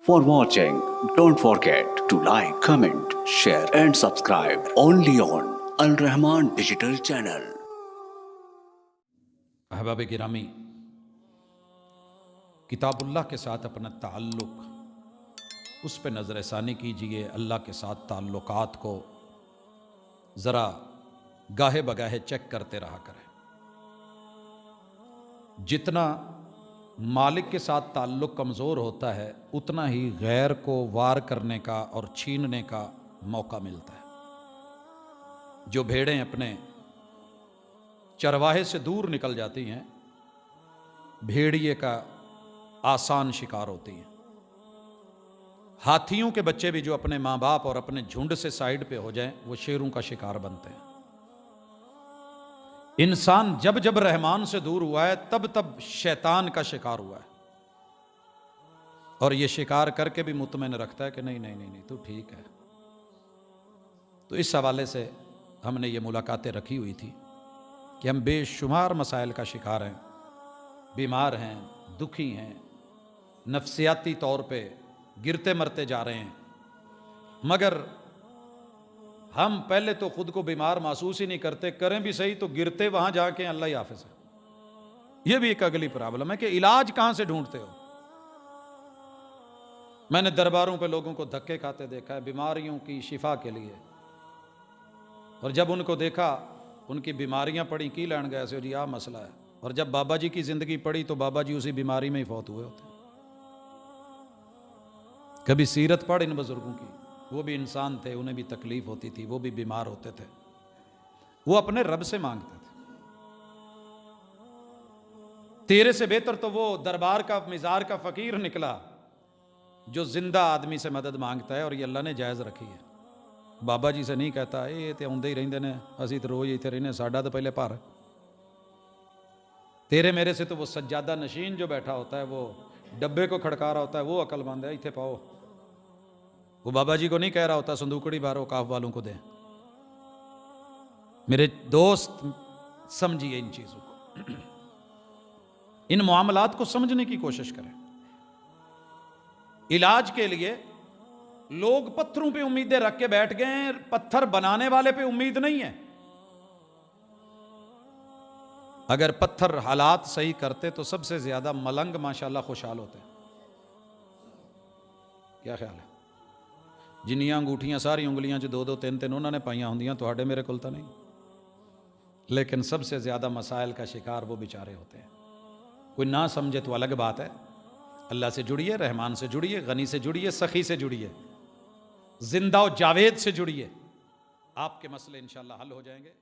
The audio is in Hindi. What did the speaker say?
For watching, don't forget to like, comment, share and subscribe only on Al Rahman Digital Channel. अहबाब गिरामी, किताबुल्लाह के साथ अपना ताल्लुक़ उस पे नज़र षानी कीजिए। अल्लाह के साथ ताल्लुकात को ज़रा गाहे बगाहे चेक करते रहा करें। जितना मालिक के साथ ताल्लुक़ कमज़ोर होता है उतना ही गैर को वार करने का और छीनने का मौका मिलता है। जो भेड़ें अपने चरवाहे से दूर निकल जाती हैं, भेड़िए का आसान शिकार होती हैं। हाथियों के बच्चे भी जो अपने माँ बाप और अपने झुंड से साइड पे हो जाएं, वो शेरों का शिकार बनते हैं। इंसान जब जब रहमान से दूर हुआ है तब तब शैतान का शिकार हुआ है, और ये शिकार करके भी मुतमईन रखता है कि नहीं नहीं नहीं नहीं तू ठीक है। तो इस हवाले से हमने ये मुलाकातें रखी हुई थी कि हम बेशुमार मसाइल का शिकार हैं, बीमार हैं, दुखी हैं, नफ्सियाती तौर पे गिरते मरते जा रहे हैं, मगर हम पहले तो खुद को बीमार महसूस ही नहीं करते, करें भी सही तो गिरते वहां जाके अल्लाह ही हाफिज है। यह भी एक अगली प्रॉब्लम है कि इलाज कहां से ढूंढते हो। मैंने दरबारों पे लोगों को धक्के खाते देखा है बीमारियों की शिफा के लिए, और जब उनको देखा उनकी बीमारियां पड़ी की लैन गए से जी आ मसला है, और जब बाबा जी की जिंदगी पड़ी तो बाबा जी उसी बीमारी में ही फौत हुए होते। कभी सीरत पढ़ इन बुजुर्गों की, वो भी इंसान थे, उन्हें भी तकलीफ होती थी, वो भी बीमार होते थे, वो अपने रब से मांगते थे। तेरे से बेहतर तो वो दरबार का मिजार का फकीर निकला जो जिंदा आदमी से मदद मांगता है, और ये अल्लाह ने जायज़ रखी है। बाबा जी से नहीं कहता ये तो आउंदे ही रहंदे ने, असी तो रोज इतने रहने, साडा तो पहले भर। तेरे मेरे से तो वो सज्जादा नशीन जो बैठा होता है, वो डब्बे को खड़का रहा होता है, वो अक्लमंद है, इतने पाओ। वो बाबा जी को नहीं कह रहा होता संदूकड़ी बारो काफ वालों को दें। मेरे दोस्त समझिए इन चीजों को, इन मामलात को समझने की कोशिश करें। इलाज के लिए लोग पत्थरों पे उम्मीदें रख के बैठ गए हैं, पत्थर बनाने वाले पे उम्मीद नहीं है। अगर पत्थर हालात सही करते तो सबसे ज्यादा मलंग माशाल्लाह खुशहाल होते। क्या ख्याल है? जिन्नियां अंगूठियां सारी उंगलियां च दो दो तीन तीन उन्होंने पाइयां होंदियां, तुहाडे मेरे कोल तो नहीं। लेकिन सबसे ज्यादा मसाइल का शिकार वो बेचारे होते हैं। कोई ना समझे तो अलग बात है। अल्लाह से जुड़िए, रहमान से जुड़िए, गनी से जुड़िए, सखी से जुड़िए, जिंदा और जावेद से जुड़िए, आपके मसले इंशाअल्लाह हल हो जाएंगे।